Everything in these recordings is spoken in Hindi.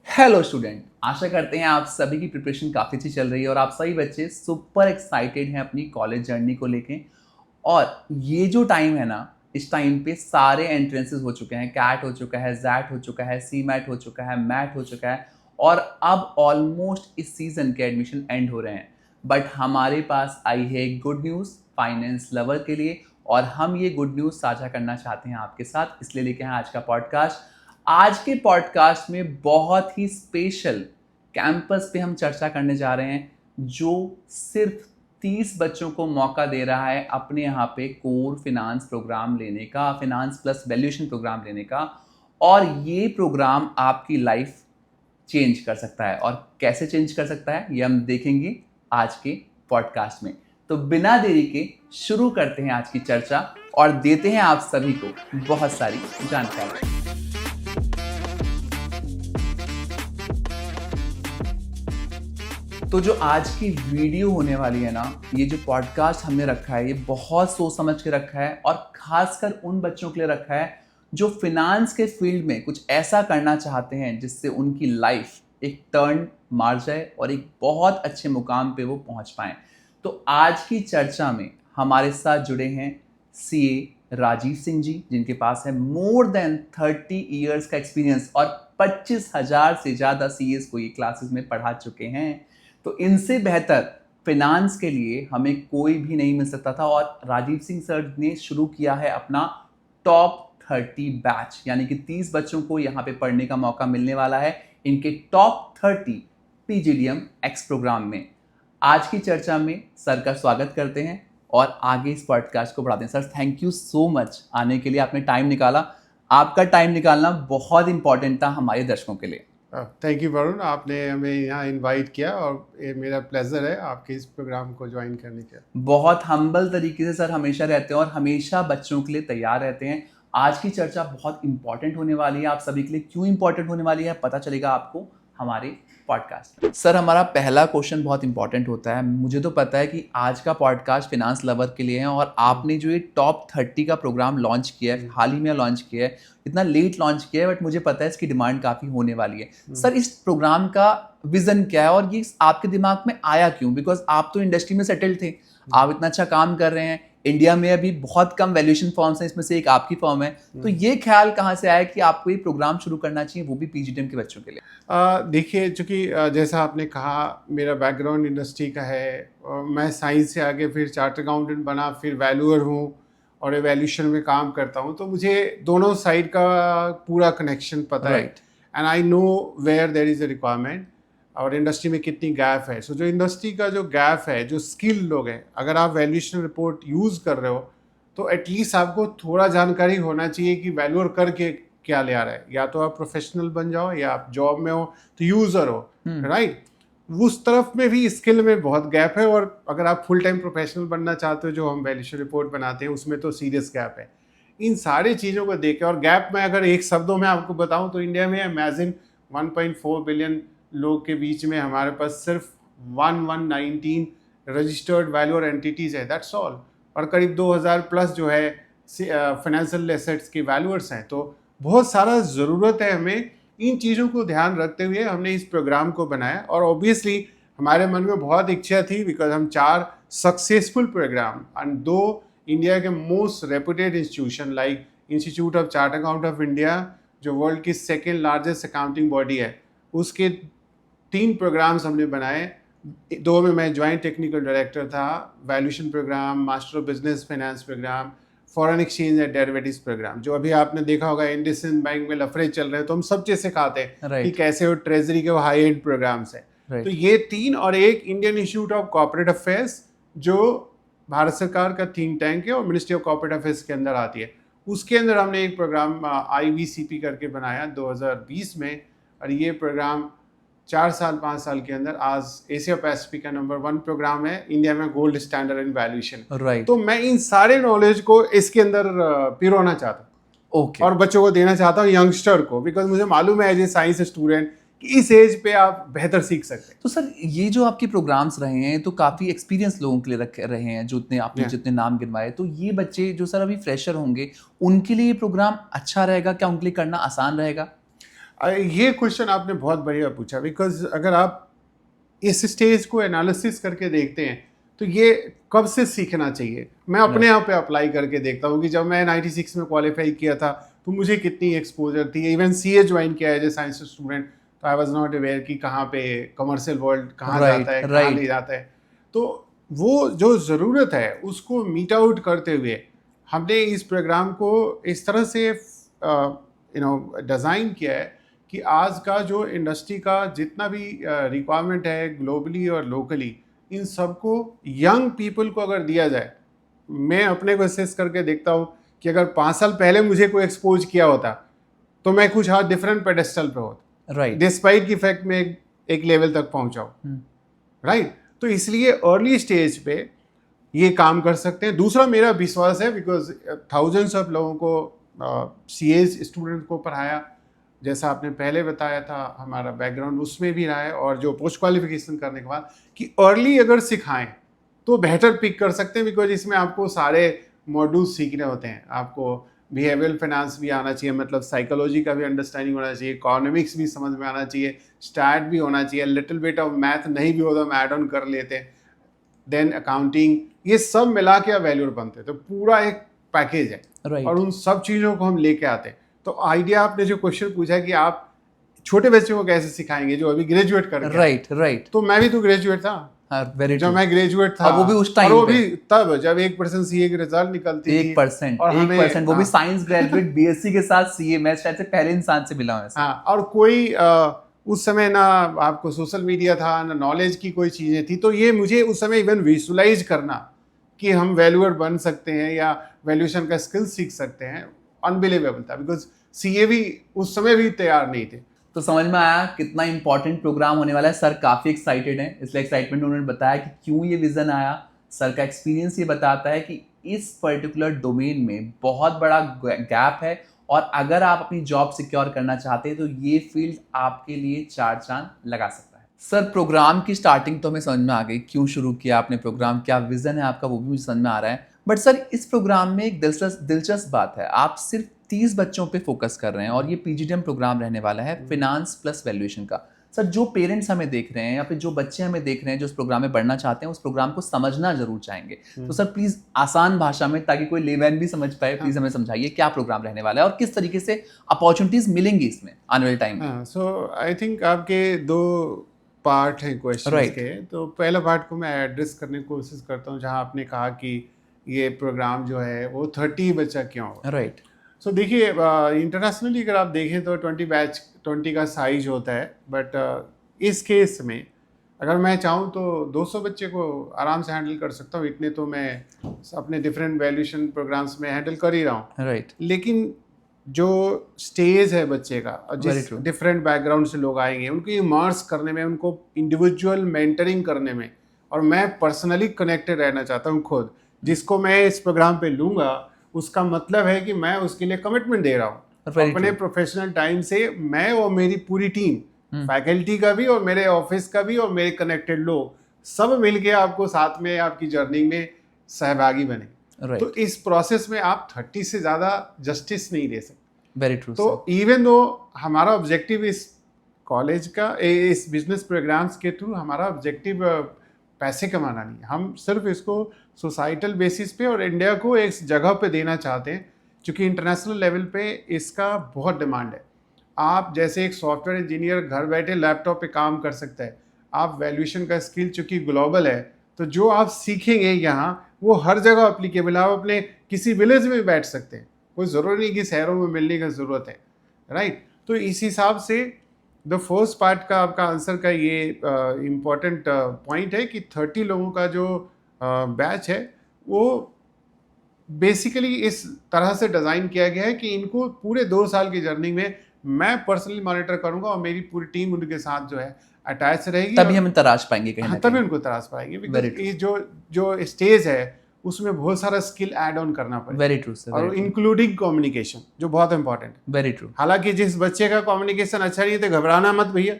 हेलो स्टूडेंट, आशा करते हैं आप सभी की प्रिपरेशन काफ़ी अच्छी चल रही है और आप सभी बच्चे सुपर एक्साइटेड हैं अपनी कॉलेज जर्नी को लेके। और ये जो टाइम है ना, इस टाइम पे सारे एंट्रेंसेस हो चुके हैं। कैट हो चुका है, जैट हो चुका है, सी मैट हो चुका है, मैट हो चुका है और अब ऑलमोस्ट इस सीज़न के एडमिशन एंड हो रहे हैं। बट हमारे पास आई है एक गुड न्यूज़ फाइनेंस लवर के लिए और हम ये गुड न्यूज़ साझा करना चाहते हैं आपके साथ, इसलिए लेके हैं आज का पॉडकास्ट। आज के पॉडकास्ट में बहुत ही स्पेशल कैंपस पे हम चर्चा करने जा रहे हैं जो सिर्फ 30 बच्चों को मौका दे रहा है अपने यहाँ पे कोर फिनांस प्रोग्राम लेने का, फिनांस प्लस वैल्यूएशन प्रोग्राम लेने का। और ये प्रोग्राम आपकी लाइफ चेंज कर सकता है और कैसे चेंज कर सकता है ये हम देखेंगे आज के पॉडकास्ट में। तो बिना देरी के शुरू करते हैं आज की चर्चा और देते हैं आप सभी को बहुत सारी जानकारी। तो जो आज की वीडियो होने वाली है ना, ये जो पॉडकास्ट हमने रखा है ये बहुत सोच समझ के रखा है और खासकर उन बच्चों के लिए रखा है जो फिनांस के फील्ड में कुछ ऐसा करना चाहते हैं जिससे उनकी लाइफ एक टर्न मार जाए और एक बहुत अच्छे मुकाम पे वो पहुंच पाएं। तो आज की चर्चा में हमारे साथ जुड़े हैं सीए राजीव सिंह जी, जिनके पास है मोर देन 30 इयर्स का एक्सपीरियंस और 25,000 से ज़्यादा सीएस को ये क्लासेस में पढ़ा चुके हैं। तो इनसे बेहतर फिनांस के लिए हमें कोई भी नहीं मिल सकता था और राजीव सिंह सर ने शुरू किया है अपना टॉप 30 बैच, यानी कि 30 बच्चों को यहाँ पे पढ़ने का मौका मिलने वाला है इनके टॉप 30 पीजीडीएम एक्स प्रोग्राम में। आज की चर्चा में सर का स्वागत करते हैं और आगे इस पॉडकास्ट को बढ़ाते हैं। Sir, thank you so much आने के लिए, आपने टाइम निकाला। आपका टाइम निकालना बहुत इंपॉर्टेंट था हमारे दर्शकों के लिए। थैंक यू वरुण, आपने हमें यहाँ इनवाइट किया और ये मेरा प्लेजर है आपके इस प्रोग्राम को ज्वाइन करने का। बहुत हम्बल तरीके से सर हमेशा रहते हैं और हमेशा बच्चों के लिए तैयार रहते हैं। आज की चर्चा बहुत इंपॉर्टेंट होने वाली है आप सभी के लिए। क्यों इंपॉर्टेंट होने वाली है पता चलेगा आपको हमारे पॉडकास्ट में। सर, हमारा पहला क्वेश्चन बहुत इंपॉर्टेंट होता है। मुझे तो पता है कि आज का पॉडकास्ट फिनांस लवर के लिए है और आपने जो ये टॉप 30 का प्रोग्राम लॉन्च किया है, हाल ही में लॉन्च किया है, इतना लेट लॉन्च किया है, बट मुझे पता है इसकी डिमांड काफ़ी होने वाली है। सर, इस प्रोग्राम का विजन क्या है और ये आपके दिमाग में आया क्यों? बिकॉज आप तो इंडस्ट्री में सेटल्ड थे, आप इतना अच्छा काम कर रहे हैं। इंडिया में अभी बहुत कम वैल्यूएशन फॉर्म्स हैं, इसमें से एक आपकी फॉर्म है। तो ये ख्याल कहाँ से आया कि आपको ये प्रोग्राम शुरू करना चाहिए, वो भी पीजीडीएम के बच्चों के लिए? देखिए, चूँकि जैसा आपने कहा मेरा बैकग्राउंड इंडस्ट्री का है, मैं साइंस से आगे फिर चार्टर्ड अकाउंटेंट बना, फिर वैल्यूअर हूँ और एवैल्यूएशन में काम करता हूँ, तो मुझे दोनों साइड का पूरा कनेक्शन पता है and I know where there is a requirement और इंडस्ट्री में कितनी गैप है। सो जो इंडस्ट्री का जो गैप है, जो स्किल लोग हैं, अगर आप वैल्यूएशन रिपोर्ट यूज़ कर रहे हो तो एटलीस्ट आपको थोड़ा जानकारी होना चाहिए कि वैल्यूअर करके क्या ले आ रहा है। या तो आप प्रोफेशनल बन जाओ या आप जॉब में हो तो यूज़र हो, राइट। उस तरफ में भी स्किल में बहुत गैप है और अगर आप फुल टाइम प्रोफेशनल बनना चाहते हो, जो हम वैल्यूएशन रिपोर्ट बनाते हैं, उसमें तो सीरियस गैप है। इन सारी चीज़ों को देख के, और गैप में अगर एक शब्दों में आपको बताऊं तो इंडिया में इमेजिन 1.4 बिलियन लोग के बीच में हमारे पास सिर्फ 1119 रजिस्टर्ड वैल्यूअर एंटिटीज़ है, दैट्स ऑल। और करीब 2000 प्लस जो है फाइनेंशियल एसेट्स के वैल्यूअर्स हैं। तो बहुत सारा ज़रूरत है हमें। इन चीज़ों को ध्यान रखते हुए हमने इस प्रोग्राम को बनाया और ऑब्वियसली हमारे मन में बहुत इच्छा थी, बिकॉज हम 4 सक्सेसफुल प्रोग्राम एंड 2 इंडिया के most reputed institution like institute of chartered account of India, जो वर्ल्ड की सेकेंड लार्जेस्ट अकाउंटिंग बॉडी है, उसके 3 प्रोग्राम्स हमने बनाए। 2 में मैं ज्वाइंट टेक्निकल डायरेक्टर था, valuation program, master of business finance program, foreign exchange and derivatives program. जो अभी आपने देखा होगा इंडसइंड बैंक में लफड़े चल रहे हैं, तो हम सब चीज़ सिखाते हैं कि कैसे वो ट्रेजरी के वो हाई एंड प्रोग्राम्स हैं। तो ये 3 और एक Indian institute of corporate affairs, जो भारत सरकार का थिंक टैंक है और मिनिस्ट्री ऑफ कॉर्पोरेट अफेयर्स के अंदर आती है, उसके अंदर हमने एक प्रोग्राम IVCP करके बनाया 2020 में। और ये प्रोग्राम 4 साल 5 साल के अंदर आज एशिया पैसिफिक का नंबर 1 प्रोग्राम है, इंडिया में गोल्ड स्टैंडर्ड इन वैल्यूएशन। तो मैं इन सारे नॉलेज को इसके अंदर पिरोना चाहता हूँ और बच्चों को देना चाहता हूँ, यंगस्टर को, बिकॉज मुझे मालूम है एज ए साइंस स्टूडेंट कि इस एज पे आप बेहतर सीख सकते हैं। तो सर, ये जो आपके प्रोग्राम्स रहे हैं तो काफ़ी एक्सपीरियंस लोगों के लिए रहे हैं, जो आपने जितने नाम गिनवाए। तो ये बच्चे जो सर अभी फ्रेशर होंगे, उनके लिए ये प्रोग्राम अच्छा रहेगा क्या? उनके लिए करना आसान रहेगा? ये क्वेश्चन आपने बहुत बढ़िया पूछा, बिकॉज अगर आप इस स्टेज को एनालिसिस करके देखते हैं तो ये कब से सीखना चाहिए। मैं अपने यहाँ पे अप्लाई करके देखता हूँ कि जब मैं 96 में क्वालिफाई किया था तो मुझे कितनी एक्सपोजर थी। इवन सीए ज्वाइन किया है एज ए साइंस स्टूडेंट, तो आई वाज नॉट अवेयर कि कहाँ पे कमर्शियल वर्ल्ड कहाँ जाता है, कहाँ नहीं जाता है। तो वो जो ज़रूरत है उसको मीट आउट करते हुए हमने इस प्रोग्राम को इस तरह से डिज़ाइन किया है कि आज का जो इंडस्ट्री का जितना भी रिक्वायरमेंट है ग्लोबली और लोकली, इन सबको यंग पीपल को अगर दिया जाए, मैं अपने को असेस करके देखता हूँ कि अगर 5 साल पहले मुझे कोई एक्सपोज किया होता तो मैं कुछ आज डिफरेंट पेडेस्टल पे होता, राइट, डिस्पाइट की फैक्ट में एक लेवल तक पहुँचाऊँ, राइट। तो इसलिए अर्ली स्टेज पे ये काम कर सकते हैं। दूसरा मेरा विश्वास है, बिकॉज थाउजेंड्स ऑफ लोगों को सीएस स्टूडेंट को पढ़ाया, जैसा आपने पहले बताया था हमारा बैकग्राउंड उसमें भी रहा है, और जो पोस्ट क्वालिफिकेशन करने के बाद कि अर्ली अगर सिखाएं तो बेहतर पिक कर सकते हैं, बिकॉज इसमें आपको सारे मॉड्यूल्स सीखने होते हैं। आपको बिहेवियरल फाइनेंस भी आना चाहिए, मतलब साइकोलॉजी का भी अंडरस्टैंडिंग होना चाहिए, इकोनॉमिक्स भी समझ में आना चाहिए, स्टैट भी होना चाहिए, लिटिल बिट ऑफ मैथ नहीं भी हो तो हम ऐड ऑन कर लेते हैं, देन अकाउंटिंग, ये सब मिला के वैल्यूर बनते हैं। तो पूरा एक पैकेज है, right. और उन सब चीज़ों को हम लेके आते हैं। तो आइडिया आपने जो क्वेश्चन पूछा है कि आप छोटे बच्चों को कैसे सिखाएंगे जो अभी ग्रेजुएट कर, राइट, तो मैं भी तो ग्रेजुएट था, जब मैं ग्रेजुएट था, वो भी उस टाइम, वो भी तब जब 1% सीए की रिजल्ट निकलती थी, 1%, वो भी साइंस ग्रेजुएट बीएससी के साथ सीए, मैं शायद से पहले इंसान से मिला हूं। हाँ, और कोई उस समय ना आपको सोशल मीडिया था, ना नॉलेज की कोई चीज़ें थी, तो ये मुझे उस समय इवन विजुअलाइज करना कि हम वैल्यूअर बन सकते हैं या वैल्यूएशन का स्किल सीख सकते हैं, अनबिलीवेबल था, बिकॉज सीए भी उस समय भी तैयार नहीं थे। तो समझ में आया कितना इंपॉर्टेंट प्रोग्राम होने वाला है। सर काफ़ी एक्साइटेड हैं, इसलिए एक्साइटमेंट उन्होंने बताया कि क्यों ये विज़न आया। सर का एक्सपीरियंस ये बताता है कि इस पर्टिकुलर डोमेन में बहुत बड़ा गैप है, और अगर आप अपनी जॉब सिक्योर करना चाहते हैं तो ये फील्ड आपके लिए 4 चांद लगा सकता है। सर प्रोग्राम की स्टार्टिंग तो हमें समझ में आ गई, क्यों शुरू किया आपने प्रोग्राम, क्या विज़न है आपका, वो भी मुझे समझ में आ रहा है। बट सर इस प्रोग्राम में एक दिलचस्प बात है, आप सिर्फ 30 बच्चों पे फोकस कर रहे हैं, और ये पीजीडीएम प्रोग्राम रहने वाला है फिनांस प्लस वैल्यूएशन का। सर जो पेरेंट्स हमें देख रहे हैं या फिर जो बच्चे हमें देख रहे हैं जो इस प्रोग्राम में पढ़ना चाहते हैं, उस प्रोग्राम को समझना जरूर चाहेंगे, तो सर प्लीज़ आसान भाषा में, ताकि कोई लेमैन भी समझ पाए, प्लीज़ हमें समझाइए क्या प्रोग्राम रहने वाला है और किस तरीके से अपॉर्चुनिटीज़ मिलेंगी इसमें आने वाले टाइम में। सो आई थिंक आपके 2 पार्ट हैं क्वेश्चन के। तो पहला पार्ट को मैं एड्रेस करने की कोशिश करता हूँ, जहाँ आपने कहा कि ये प्रोग्राम जो है वो 30 बच्चा क्यों हो। राइट। सो देखिए, इंटरनेशनली अगर आप देखें तो 20 का साइज होता है, बट इस केस में अगर मैं चाहूँ तो 200 बच्चे को आराम से हैंडल कर सकता हूँ। इतने तो मैं अपने डिफरेंट वैल्यूएशन प्रोग्राम्स में हैंडल कर ही रहा हूँ। राइट। लेकिन जो स्टेज है बच्चे का, और जिस डिफरेंट बैकग्राउंड से लोग आएंगे, उनको इमर्स करने में, उनको इंडिविजुअल मेंटरिंग करने में, और मैं पर्सनली कनेक्टेड रहना चाहता हूँ खुद, जिसको मैं इस प्रोग्राम पे लूँगा, उसका मतलब है कि मैं उसके लिए कमिटमेंट दे रहा हूँ अपने प्रोफेशनल टाइम से। मैं और मेरी पूरी टीम, फैकल्टी का भी और मेरे ऑफिस का भी और मेरे कनेक्टेड लोग, सब मिलके आपको साथ में आपकी जर्नी में सहभागी बने। तो इस प्रोसेस में आप 30 से ज़्यादा जस्टिस नहीं दे सकते। Very true. तो इवन दो हमारा ऑब्जेक्टिव इस कॉलेज का, इस बिजनेस प्रोग्राम्स के थ्रू हमारा ऑब्जेक्टिव पैसे कमाना नहीं, हम सिर्फ इसको सोसाइटल बेसिस पे और इंडिया को एक जगह पे देना चाहते हैं, क्योंकि इंटरनेशनल लेवल पे इसका बहुत डिमांड है। आप जैसे एक सॉफ्टवेयर इंजीनियर घर बैठे लैपटॉप पे काम कर सकता है, आप वैल्यूएशन का स्किल चूँकि ग्लोबल है, तो जो आप सीखेंगे यहाँ वो हर जगह अप्लीकेबल है। आप अपने किसी विलेज में भी बैठ सकते हैं, कोई ज़रूरी नहीं कि शहरों में मिलने की ज़रूरत है, राइट। तो इस हिसाब से द फर्स्ट पार्ट का आपका आंसर का ये इम्पॉर्टेंट पॉइंट है कि 30 लोगों का जो बैच है वो बेसिकली इस तरह से डिज़ाइन किया गया है कि इनको पूरे 2 साल की जर्नी में मैं पर्सनली मॉनिटर करूंगा, और मेरी पूरी टीम उनके साथ जो है अटैच रहेगी, तभी हम तराश पाएंगे कहीं ना कहीं। तभी उनको तराश पाएंगे, बिकॉज ये जो स्टेज है उसमें बहुत सारा स्किल ऐड ऑन करना पड़ेगा। Very true sir. और इंक्लूडिंग कम्युनिकेशन, जो बहुत इंपॉर्टेंट है। Very true. हालांकि जिस बच्चे का कम्युनिकेशन अच्छा नहीं है तो घबराना मत भैया,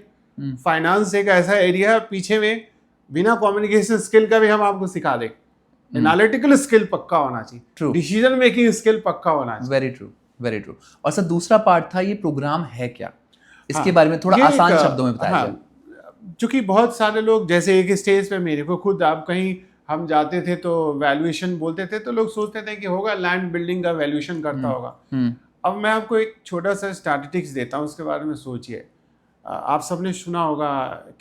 फाइनेंस एक ऐसा एरिया है पीछे में, बिना कम्युनिकेशन स्किल का भी हम आपको सिखा देंगे। एनालिटिकल स्किल पक्का होना चाहिए, डिसीजन मेकिंग स्किल पक्का होना चाहिए। Very true, very true. और सर दूसरा पार्ट था, ये प्रोग्राम है क्या? इसके बारे में थोड़ा आसान शब्दों में बताया जाए। चूंकि बहुत सारे लोग जैसे एक स्टेज पे मेरे को खुद, आप कहीं हम जाते थे तो वैल्यूएशन बोलते थे तो लोग सोचते थे कि होगा लैंड बिल्डिंग का वैल्यूएशन करता होगा। अब मैं आपको एक छोटा सा स्टैटिस्टिक्स देता हूँ, उसके बारे में सोचिए। आप सबने सुना होगा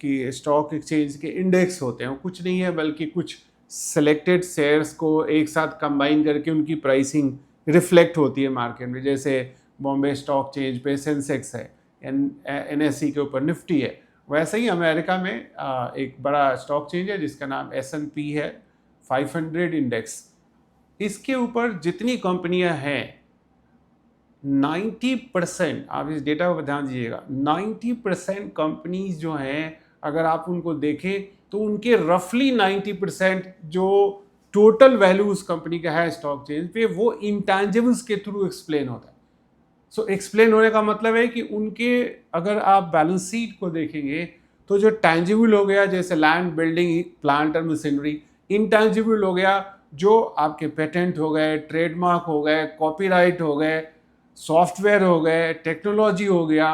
कि स्टॉक एक्सचेंज के इंडेक्स होते हैं, कुछ नहीं है बल्कि कुछ सेलेक्टेड शेयर्स को एक साथ कंबाइन करके उनकी प्राइसिंग रिफ्लेक्ट होती है मार्केट में। जैसे बॉम्बे स्टॉक एक्सचेंज पे सेंसेक्स है, NSE के ऊपर निफ्टी है, वैसे ही अमेरिका में एक बड़ा स्टॉक एक्सचेंज है जिसका नाम S&P है 500 इंडेक्स। इसके ऊपर जितनी कंपनियां हैं 90%, आप इस डेटा पर ध्यान दीजिएगा, 90% कंपनीज जो हैं अगर आप उनको देखें तो उनके रफली 90% जो टोटल वैल्यू उस कंपनी का है स्टॉक एक्सचेंज पे, वो इंटैंजिबल्स के थ्रू एक्सप्लेन होता है। सो एक्सप्लेन होने का मतलब है कि उनके, अगर आप बैलेंस शीट को देखेंगे तो जो टैंजिबल हो गया जैसे लैंड बिल्डिंग प्लांट और मशीनरी, इंटैंजिबल हो गया जो आपके पेटेंट हो गए, ट्रेडमार्क हो गए, कॉपीराइट हो गए, सॉफ्टवेयर हो गए, टेक्नोलॉजी हो गया,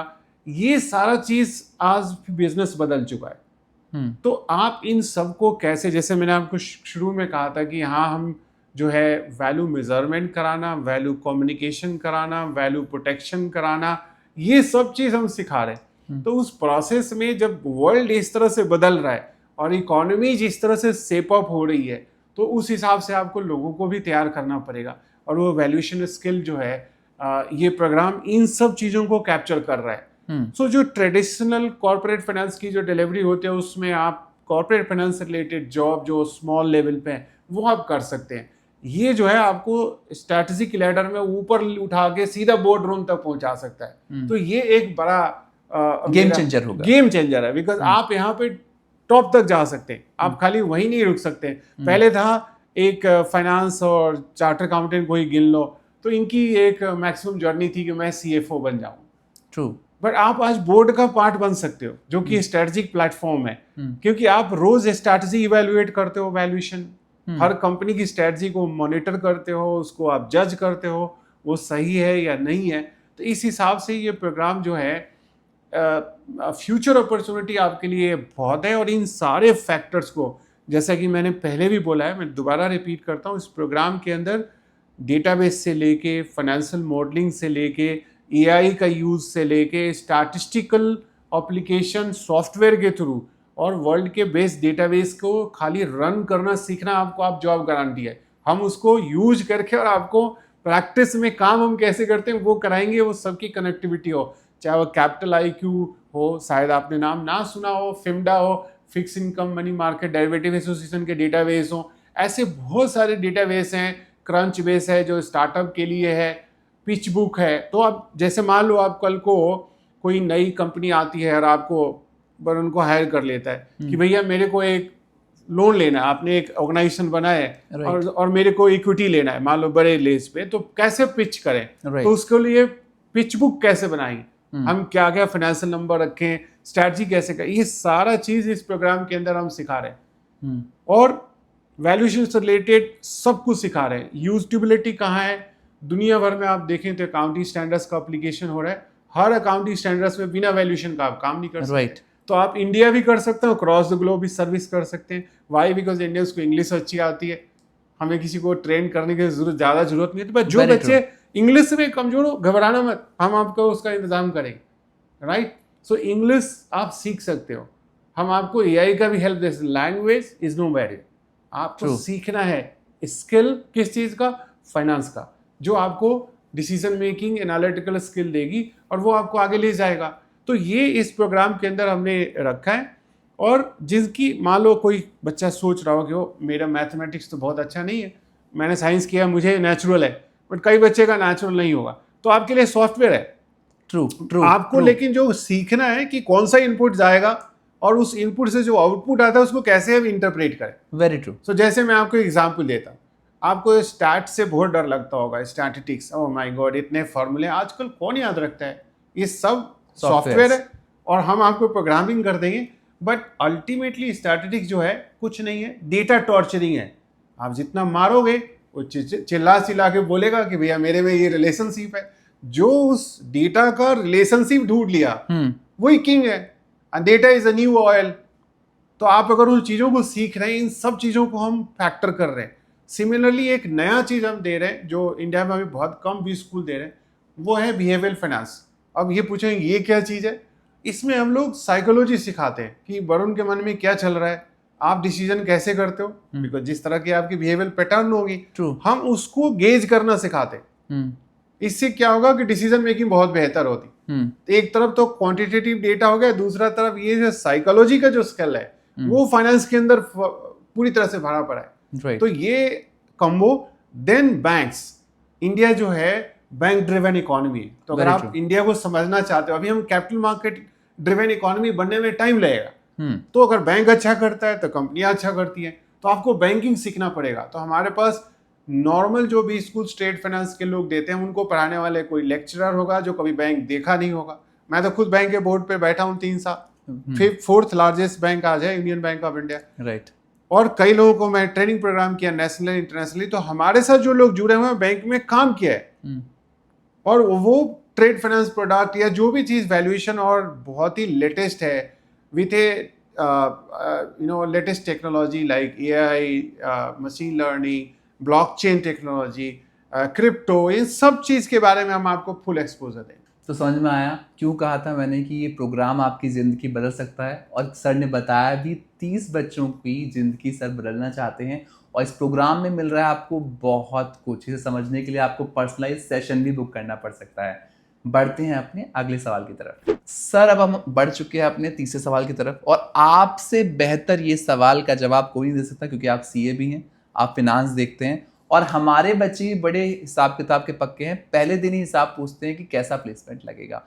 ये सारा चीज आज बिजनेस बदल चुका है। तो आप इन सबको कैसे, जैसे मैंने आपको शुरू में कहा था कि हाँ हम जो है वैल्यू मेजरमेंट कराना, वैल्यू कम्युनिकेशन कराना, वैल्यू प्रोटेक्शन कराना, ये सब चीज हम सिखा रहे हैं। तो उस प्रोसेस में जब वर्ल्ड इस तरह से बदल रहा है और इकोनॉमी जिस तरह से शेप अप हो रही है, तो उस हिसाब से आपको लोगों को भी तैयार करना पड़ेगा। और वो वैल्यूएशन स्किल जो है, ये प्रोग्राम इन सब चीजों को कैप्चर कर रहा है। सो जो ट्रेडिशनल कॉर्पोरेट फाइनेंस की जो डिलीवरी होती है उसमें आप कॉर्पोरेट फाइनेंस से रिलेटेड जॉब जो स्मॉल लेवल पे है वो आप कर सकते हैं। ये जो है आपको स्ट्रैटेजिक लैडर में ऊपर उठा के सीधा बोर्ड रूम तक पहुंचा सकता है। तो ये एक बड़ा गेम चेंजर होगा, गेम चेंजर है, बिकॉज आप यहाँ पे टॉप तक जा सकते हैं, आप खाली वहीं नहीं रुक सकते। पहले था एक फाइनेंस और चार्टर अकाउंटेंट को ही गिन लो, तो इनकी एक मैक्सिमम जर्नी थी कि मैं CFO बन जाऊं। ट्रू। बट आप आज बोर्ड का पार्ट बन सकते हो, जो कि स्ट्रेटजिक प्लेटफॉर्म है, क्योंकि आप रोज स्ट्रैटेजी इवेलुएट करते हो, वैल्यूएशन हर कंपनी की स्ट्रैटेजी को मॉनिटर करते हो, उसको आप जज करते हो वो सही है या नहीं है। तो इस हिसाब से ये प्रोग्राम जो है फ्यूचर अपॉर्चुनिटी आपके लिए बहुत है। और इन सारे फैक्टर्स को, जैसा कि मैंने पहले भी बोला है, मैं दोबारा रिपीट करता हूँ, इस प्रोग्राम के अंदर डेटाबेस से लेके फाइनेंशियल मॉडलिंग से लेके AI का यूज से लेके स्टैटिस्टिकल एप्लीकेशन सॉफ्टवेयर के थ्रू और वर्ल्ड के बेस्ट डेटाबेस को खाली रन करना सीखना आपको, आप जॉब गारंटी है। हम उसको यूज करके और आपको प्रैक्टिस में काम हम कैसे करते हैं वो कराएंगे। वो सबकी कनेक्टिविटी हो, चाहे वो कैपिटल IQ हो, शायद आपने नाम ना सुना हो, FIMDA हो, fix income money market derivative association के डेटाबेस हो, ऐसे बहुत सारे डेटाबेस हैं। क्रंच बेस है जो स्टार्टअप के लिए है, पिच बुक है। तो आप जैसे मान लो आप कल को कोई नई कंपनी आती है और आपको उनको हायर कर लेता है कि भैया मेरे को एक लोन लेना है, आपने एक ऑर्गेनाइजेशन बनाया है और मेरे को इक्विटी लेना है, मान लो बड़े लेज पे, तो कैसे पिच करें, तो उसके लिए पिच बुक कैसे बनाएंगे, हम क्या क्या फाइनेंशियल नंबर रखें, स्ट्रैटेजी कैसे करें, ये सारा चीज इस प्रोग्राम के अंदर हम सिखा रहे हैं। और वैल्यूएशन से रिलेटेड सब कुछ सिखा रहे हैं। यूजिबिलिटी कहाँ है, दुनिया भर में आप देखें तो अकाउंटिंग स्टैंडर्ड्स का एप्लीकेशन हो रहा है। हर अकाउंटिंग स्टैंडर्ड्स में बिना वैल्यूएशन का आप काम नहीं कर सकते। तो आप इंडिया भी कर सकते हो, क्रॉस द ग्लोब भी सर्विस कर सकते हैं। वाई? बिकॉज इंडियंस को इंग्लिश अच्छी आती है, हमें किसी को ट्रेन करने की ज़्यादा जरूरत नहीं है। तो जो बच्चे इंग्लिश में कमजोर हो, घबराना मत, हम आपको उसका इंतजाम करेंगे। राइट? सो इंग्लिश आप सीख सकते हो, हम आपको AI का भी हेल्प दे सकते। लैंग्वेज इज नो बैरियर, आपको सीखना है स्किल किस चीज़ का, फाइनेंस का, जो आपको डिसीजन मेकिंग एनालिटिकल स्किल देगी और वो आपको आगे ले जाएगा। तो ये इस प्रोग्राम के अंदर हमने रखा है। और जिसकी मान लो कोई बच्चा सोच रहा हो कि वो मेरा मैथमेटिक्स तो बहुत अच्छा नहीं है, मैंने साइंस किया, मुझे नेचुरल है, बट कई बच्चे का नेचुरल नहीं होगा, तो आपके लिए सॉफ्टवेयर है। ट्रू आपको लेकिन जो सीखना है कि कौन सा इनपुट जाएगा और उस इनपुट से जो आउटपुट आता है उसको कैसे हम इंटरप्रेट करें। Very true. सो जैसे मैं आपको एग्जांपल देता हूँ, आपको स्टैट से बहुत डर लगता होगा, स्टैटिस्टिक्स, ओह माय गॉड इतने फॉर्मूले आजकल कौन याद रखता है, ये सब सॉफ्टवेयर है और हम आपको प्रोग्रामिंग कर देंगे। बट अल्टीमेटली स्टैटिस्टिक्स जो है कुछ नहीं है, डेटा टॉर्चरिंग है। आप जितना मारोगे वो चिल्ला चिल्ला के बोलेगा कि भैया मेरे में ये रिलेशनशिप है। जो उस डेटा का रिलेशनशिप ढूंढ लिया वही किंग है, and data is a new oil. तो आप अगर उन चीज़ों को सीख रहे हैं, इन सब चीज़ों को हम फैक्टर कर रहे हैं। सिमिलरली एक नया चीज़ हम दे रहे हैं जो इंडिया में अभी बहुत कम भी स्कूल दे रहे हैं, वो है बिहेवियरल फाइनेंस। अब ये पूछेंगे ये क्या चीज़ है? इसमें हम लोग साइकोलॉजी सिखाते हैं कि वरुण के मन में क्या चल रहा है, आप डिसीजन कैसे करते हो, बिकॉज जिस तरह की आपकी बिहेवियरल पैटर्न होगी True. हम उसको गेज करना सिखाते हैं। इससे क्या होगा कि डिसीजन मेकिंग बहुत बेहतर होती। तो एक तरफ तो क्वांटिटेटिव डेटा हो गया, दूसरा तरफ ये जो साइकोलॉजी का जो स्किल है वो फाइनेंस के अंदर पूरी तरह से भरा पड़ा है। Right. तो ये कम्बो। देन बैंक्स, इंडिया जो है बैंक ड्रिवन इकोनॉमी है। तो अगर Very आप true. इंडिया को समझना चाहते हो, अभी हम कैपिटल मार्केट ड्रिवन इकोनॉमी बनने में टाइम लगेगा। तो अगर बैंक अच्छा करता है तो कंपनियां अच्छा करती हैं, तो आपको बैंकिंग सीखना पड़ेगा। तो हमारे पास नॉर्मल जो भी स्कूल स्टेट फाइनेंस के लोग देते हैं उनको पढ़ाने वाले कोई लेक्चरर होगा जो कभी बैंक देखा नहीं होगा। मैं तो खुद बैंक के बोर्ड पे बैठा हूँ 3 साल, 4th लार्जेस्ट बैंक आज है union bank of India. Right. और कई लोगों को मैं ट्रेनिंग प्रोग्राम किया नेशनल इंटरनेशनली। तो हमारे साथ जो लोग जुड़े हुए हैं बैंक में काम किया है, और वो ट्रेड फाइनेंस प्रोडक्ट या जो भी चीज़ वैल्यूएशन और बहुत ही लेटेस्ट है with a latest technology like AI, machine learning, blockchain technology, crypto, इन सब चीज़ के बारे में हम आपको फुल एक्सपोजर देंगे। तो समझ में आया क्यों कहा था मैंने कि ये प्रोग्राम आपकी ज़िंदगी बदल सकता है, और सर ने बताया भी 30 बच्चों की ज़िंदगी सर बदलना चाहते हैं, और इस प्रोग्राम में मिल रहा है आपको बहुत कुछ। इसे समझने के लिए आपको पर्सनलाइज सेशन भी बुक करना पड़ सकता है। बढ़ते हैं अपने अगले सवाल की तरफ। सर अब हम बढ़ चुके हैं अपने तीसरे सवाल की तरफ, और आपसे बेहतर ये सवाल का जवाब कोई नहीं दे सकता क्योंकि आप CA भी हैं, आप फिनांस देखते हैं, और हमारे बच्चे भी बड़े हिसाब किताब के पक्के हैं। पहले दिन ही हिसाब पूछते हैं कि कैसा प्लेसमेंट लगेगा।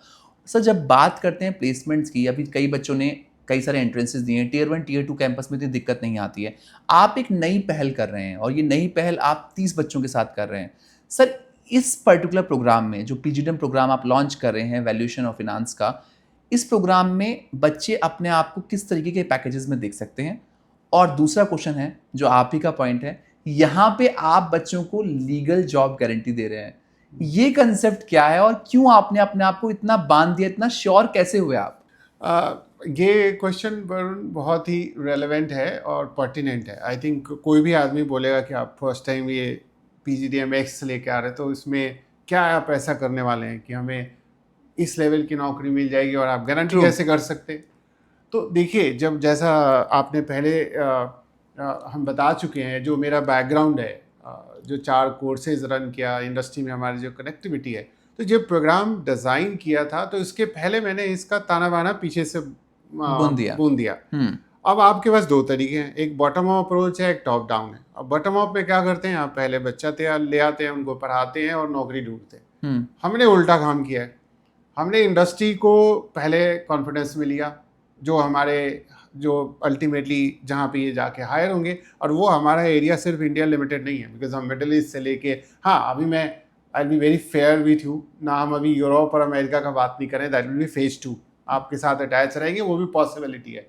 सर जब बात करते हैं प्लेसमेंट्स की, अभी कई बच्चों ने कई सारे एंट्रेंसेस दिए हैं, Tier 1 Tier 2 कैंपस में इतनी दिक्कत नहीं आती है। आप एक नई पहल कर रहे हैं, और ये नई पहल आप 30 बच्चों के साथ कर रहे हैं। सर इस पर्टिकुलर प्रोग्राम में जो PGDM प्रोग्राम आप लॉन्च कर रहे हैं वैल्यूएशन ऑफ फिनांस का, इस प्रोग्राम में बच्चे अपने आप को किस तरीके के पैकेजेस में देख सकते हैं? और दूसरा क्वेश्चन है जो आप ही का पॉइंट है, यहाँ पे आप बच्चों को लीगल जॉब गारंटी दे रहे हैं, ये कंसेप्ट क्या है और क्यों आपने अपने आप को इतना बांध दिया, इतना श्योर कैसे हुए आप? ये क्वेश्चन बहुत ही रेलेवेंट है और पर्टिनेंट है। आई थिंक कोई भी आदमी बोलेगा कि आप फर्स्ट टाइम ये PGDM X लेके आ रहे तो इसमें क्या आप ऐसा करने वाले हैं कि हमें इस लेवल की नौकरी मिल जाएगी और आप गारंटी कैसे कर सकते? तो देखिए, जब जैसा आपने पहले हम बता चुके हैं, जो मेरा बैकग्राउंड है, जो 4 कोर्सेज रन किया, इंडस्ट्री में हमारी जो कनेक्टिविटी है, तो जब प्रोग्राम डिज़ाइन किया था तो इसके पहले मैंने इसका ताना बाना पीछे से बुन दिया। अब आपके पास 2 तरीके हैं, एक बॉटम अप अप्रोच है, एक टॉप डाउन है। अब बॉटम अप में क्या करते हैं, आप पहले बच्चा तैयार ले आते हैं, उनको पढ़ाते हैं और नौकरी ढूंढते हैं। हमने उल्टा काम किया है। हमने इंडस्ट्री को पहले कॉन्फिडेंस में लिया, जो हमारे जो अल्टीमेटली जहाँ पे ये जाके हायर होंगे, और वो हमारा एरिया सिर्फ इंडिया लिमिटेड नहीं है, बिकॉज हम मिडिल ईस्ट से लेके, हाँ अभी मैं I be very fair with you ना, हम अभी यूरोप और अमेरिका का बात नहीं करें, दैट विल बी फेज 2 आपके साथ अटैच रहेंगे, वो भी पॉसिबिलिटी है।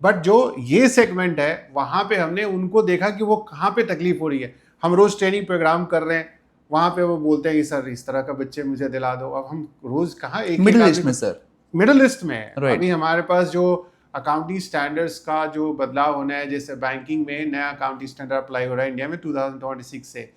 बट जो ये सेगमेंट है वहाँ पे हमने उनको देखा कि वो कहाँ पे तकलीफ हो रही है। हम रोज़ ट्रेनिंग प्रोग्राम कर रहे हैं, वहाँ पे वो बोलते हैं कि सर इस तरह का बच्चे मुझे दिला दो। अब हम रोज़ कहाँ एक मिडिल ईस्ट में, सर मिडिल ईस्ट में है। Right. अभी हमारे पास जो अकाउंटिंग स्टैंडर्ड्स का जो बदलाव होना है, जैसे बैंकिंग में नया अकाउंटिंग स्टैंडर्ड अप्लाई हो रहा है इंडिया में 2026 से।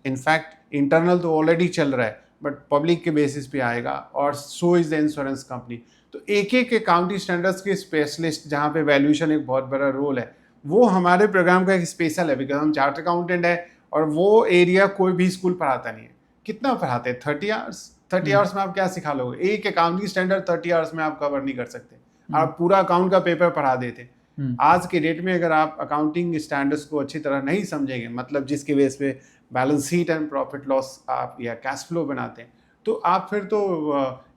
इनफैक्ट इंटरनल तो ऑलरेडी चल रहा है, बट पब्लिक के बेसिस पे आएगा, और so is the insurance company. तो एक एक अकाउंटिंग स्टैंडर्ड्स के स्पेशलिस्ट, जहाँ पे वैल्यूएशन एक बहुत बड़ा रोल है, वो हमारे प्रोग्राम का एक स्पेशल है, बिकॉज हम चार्ट अकाउंटेंट है, और वो एरिया कोई भी स्कूल पढ़ाता नहीं है। कितना पढ़ाते हैं? 30 आवर्स। 30 आवर्स में आप क्या सिखा लोगे? एक अकाउंटिंग स्टैंडर्ड 30 आवर्स में आप कवर नहीं कर सकते। आप पूरा अकाउंट का पेपर पढ़ा देते। आज के डेट में अगर आप अकाउंटिंग स्टैंडर्ड्स को अच्छी तरह नहीं समझेंगे, मतलब जिसके बेस पे balance sheet and profit loss आप या कैश फ्लो बनाते हैं, तो आप फिर तो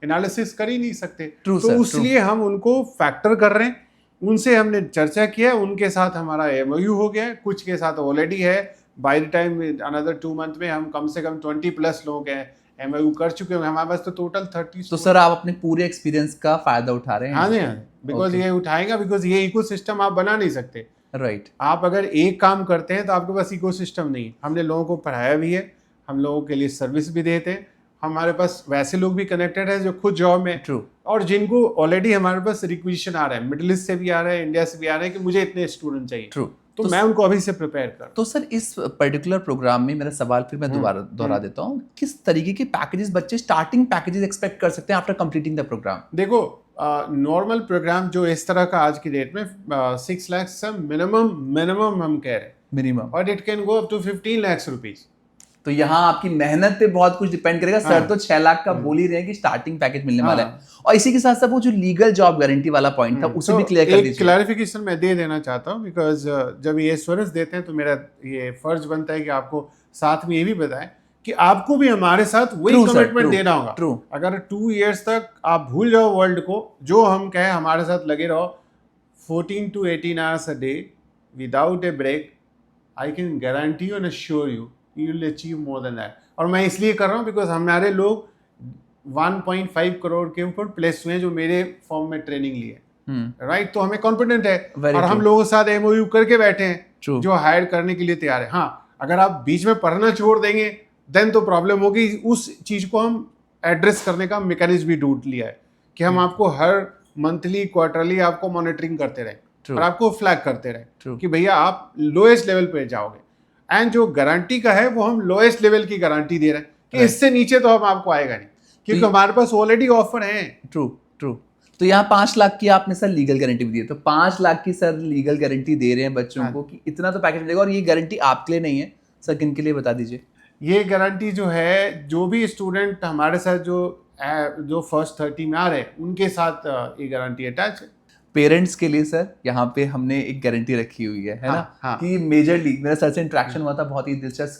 एनालिसिस कर ही नहीं सकते। तो इसलिए हम उनको फैक्टर कर रहे हैं, उनसे हमने चर्चा किया, उनके साथ हमारा MOU हो गया है, कुछ के साथ ऑलरेडी है। By the time another 2 month में हम कम से कम 20+ लोग हैं MOU कर चुके हैं। हमारे पास तो टोटल 30। तो सर आप अपने पूरे एक्सपीरियंस का फायदा उठा रहे हैं? हाँ जी, बिकॉज ये उठाएगा, बिकॉज ये इकोसिस्टम आप बना नहीं सकते। राइट। आप अगर एक काम करते हैं तो आपके पास इकोसिस्टम नहीं है। हमने लोगों को पढ़ाया भी है, हम लोगों के लिए सर्विस भी देते हैं, हमारे पास वैसे लोग भी कनेक्टेड है जो खुद जॉब में, ट्रू, और जिनको ऑलरेडी हमारे पास रिक्वेजिशन आ रहा है, मिडिल ईस्ट से भी आ रहा है, इंडिया से भी आ रहा है कि मुझे इतने स्टूडेंट चाहिए, ट्रू। तो मैं उनको अभी से प्रिपेयर कर। तो सर इस पर्टिकुलर प्रोग्राम में मेरा सवाल फिर मैं दोबारा दोहरा देता हूँ, किस तरीके के पैकेजेस बच्चे स्टार्टिंग पैकेजेस एक्सपेक्ट कर सकते हैं आफ्टर कंप्लीटिंग द प्रोग्राम? देखो, नॉर्मल प्रोग्राम जो इस तरह का आज की डेट में 6 लाख से मिनिमम हम कह रहे हैं, मिनिमम, और it can go up to 15 lakh rupees. तो यहाँ आपकी मेहनत पे बहुत कुछ डिपेंड करेगा। सर तो 6 लाख का बोल ही रहे हैं कि स्टार्टिंग पैकेज मिलने वाला है। और इसी के साथ साथ वो जो लीगल जॉब गारंटी वाला पॉइंट था उसे भी क्लियर कर दीजिए। क्लैरिफिकेशन मैं दे देना चाहता हूँ, बिकॉज जब ये एश्योरेंस देते हैं तो मेरा ये फर्ज बनता है कि आपको साथ में ये भी बताएं कि आपको भी हमारे साथ वही कमिटमेंट देना होगा। ट्रू, अगर 2 इयर्स तक आप भूल जाओ वर्ल्ड को, जो हम कहें हमारे साथ लगे रहो 14 to 18 hours a day without a break, I can guarantee you and assure you will achieve more than that. और मैं इसलिए कर रहा हूँ बिकॉज हमारे लोग 1.5 करोड़ के ऊपर प्लेस हुए हैं जो मेरे फॉर्म में ट्रेनिंग लिए, राइट? तो हमें कॉन्फिडेंट है और हम लोगों के साथ एमओयू करके बैठे हैं जो हायर करने के लिए तैयार है। हाँ, अगर आप बीच में पढ़ना छोड़ देंगे देन तो प्रॉब्लम होगी। उस चीज को हम एड्रेस करने का मैकेनिज्म भी ढूंढ लिया है कि हम आपको हर मंथली क्वार्टरली आपको मॉनिटरिंग करते रहे और आपको फ्लैग करते रहे कि भैया आप लोएस्ट लेवल पे जाओगे। एंड जो गारंटी का है वो हम लोएस्ट लेवल की गारंटी दे रहे हैं कि इससे नीचे तो हम आपको आएगा नहीं, क्योंकि हमारे पास ऑलरेडी ऑफर है। ट्रू। तो यहाँ 5 लाख की आपने सर लीगल गारंटी भी दी है, तो 5 लाख की सर लीगल गारंटी दे रहे हैं बच्चों को कि इतना तो पैकेज मिलेगा। और ये गारंटी आपके लिए नहीं है सर, किन के लिए बता दीजिए? ये गारंटी जो है, जो भी स्टूडेंट हमारे साथ जो फर्स्ट 30 में आ रहे हैं उनके साथ ये गारंटी अटैच है। पेरेंट्स के लिए सर यहाँ पे हमने एक गारंटी रखी हुई है हाँ, ना? हाँ। कि मेजरली मेरा सर से इंटरेक्शन हुआ था, बहुत ही दिलचस्प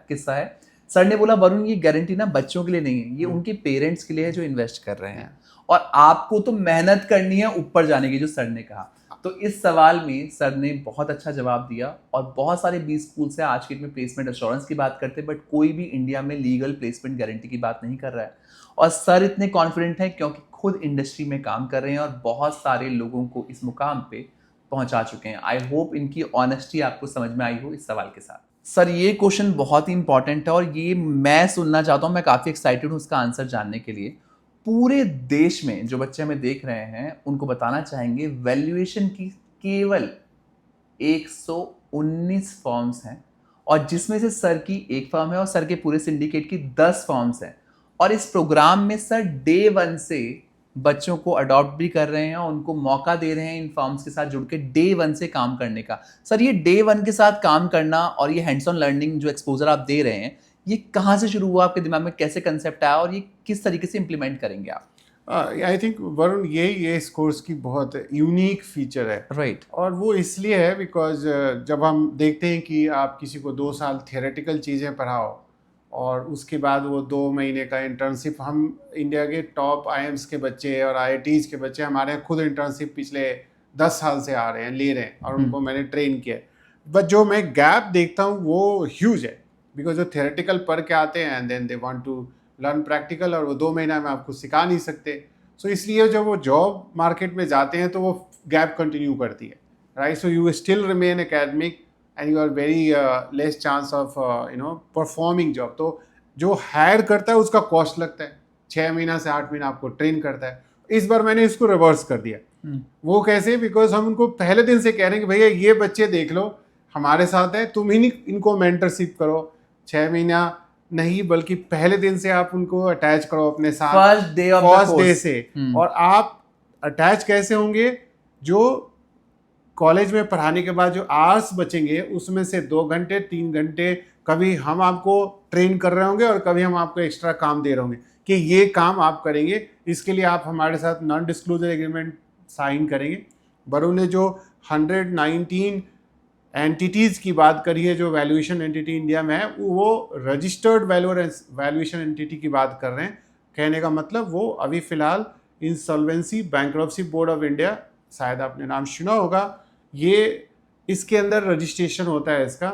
किस्सा है। सर ने बोला वरुण ये गारंटी ना बच्चों के लिए नहीं है, ये उनके पेरेंट्स के लिए है जो इन्वेस्ट कर रहे हैं, और आपको तो मेहनत करनी है ऊपर जाने की, जो सर ने कहा। तो इस सवाल में सर ने बहुत अच्छा जवाब दिया। और बहुत सारे 20 स्कूल से आज के डेट में प्लेसमेंट एश्योरेंस की बात करते हैं, बट कोई भी इंडिया में लीगल प्लेसमेंट गारंटी की बात नहीं कर रहा है। और सर इतने कॉन्फिडेंट हैं क्योंकि खुद इंडस्ट्री में काम कर रहे हैं और बहुत सारे लोगों को इस मुकाम पे पहुंचा चुके हैं। आई होप इनकी ऑनेस्टी आपको समझ में आई हो इस सवाल के साथ। सर ये क्वेश्चन बहुत ही इंपॉर्टेंट है और ये मैं सुनना चाहता हूँ, मैं काफ़ी एक्साइटेड हूँ उसका आंसर जानने के लिए। पूरे देश में जो बच्चे हमें देख रहे हैं उनको बताना चाहेंगे वैल्यूएशन की केवल 119 फॉर्म्स हैं, और जिसमें से सर की एक फर्म है और सर के पूरे सिंडिकेट की 10 फॉर्म्स हैं। और इस प्रोग्राम में सर डे 1 से बच्चों को अडॉप्ट भी कर रहे हैं और उनको मौका दे रहे हैं इन फॉर्म्स के साथ जुड़ के डे 1 से काम करने का। सर ये डे 1 के साथ काम करना और ये हैंड्स ऑन लर्निंग जो एक्सपोजर आप दे रहे हैं, ये कहाँ से शुरू हुआ आपके दिमाग में, कैसे कंसेप्ट आया और ये किस तरीके से इम्प्लीमेंट करेंगे आप? आई थिंक वरुण ये इस कोर्स की बहुत यूनिक फीचर है, राइट। और वो इसलिए है बिकॉज जब हम देखते हैं कि आप किसी को 2 साल थियोरेटिकल चीज़ें पढ़ाओ और उसके बाद वो 2 महीने का इंटर्नशिप, हम इंडिया के टॉप आईएम्स के बच्चे और आईआईटीज के बच्चे हमारे खुद इंटर्नशिप पिछले 10 साल से आ रहे हैं, ले रहे हैं, और उनको मैंने ट्रेन किया। बट जो मैं गैप देखता हूँ वो ह्यूज है, बिकॉज जो थियोरेटिकल पढ़ के आते हैं and then they want to learn practical, और वो 2 महीना में आपको सिखा नहीं सकते। सो इसलिए जब वो जॉब मार्केट में जाते हैं तो वो गैप कंटिन्यू करती है, right? So you still remain academic and you are very less chance of performing job. तो जो हायर करता है उसका कॉस्ट लगता है, 6 महीना से 8 महीना आपको ट्रेन करता है। इस बार मैंने इसको रिवर्स कर दिया। वो कैसे? बिकॉज हम उनको पहले दिन से कह रहे हैं कि भैया ये बच्चे देख लो हमारे साथ है, तुम ही इनको मेंटरशिप करो, 6 महीना नहीं बल्कि पहले दिन से आप उनको अटैच करो अपने साथ, फर्स्ट डे से। और आप अटैच कैसे होंगे? जो कॉलेज में पढ़ाने के बाद जो आवर्स बचेंगे उसमें से 2 घंटे 3 घंटे कभी हम आपको ट्रेन कर रहे होंगे और कभी हम आपको एक्स्ट्रा काम दे रहे होंगे कि ये काम आप करेंगे। इसके लिए आप हमारे साथ नॉन डिस्क्लोजर एग्रीमेंट साइन करेंगे। वरुण ने जो 119 एंटिटीज़ की बात करी है जो वैल्यूएशन एंटिटी इंडिया में है, वो रजिस्टर्ड वैल्यूएशन एंटिटी की बात कर रहे हैं। कहने का मतलब वो अभी फ़िलहाल insolvency bankruptcy board of India, शायद आपने नाम सुना होगा, ये इसके अंदर रजिस्ट्रेशन होता है, इसका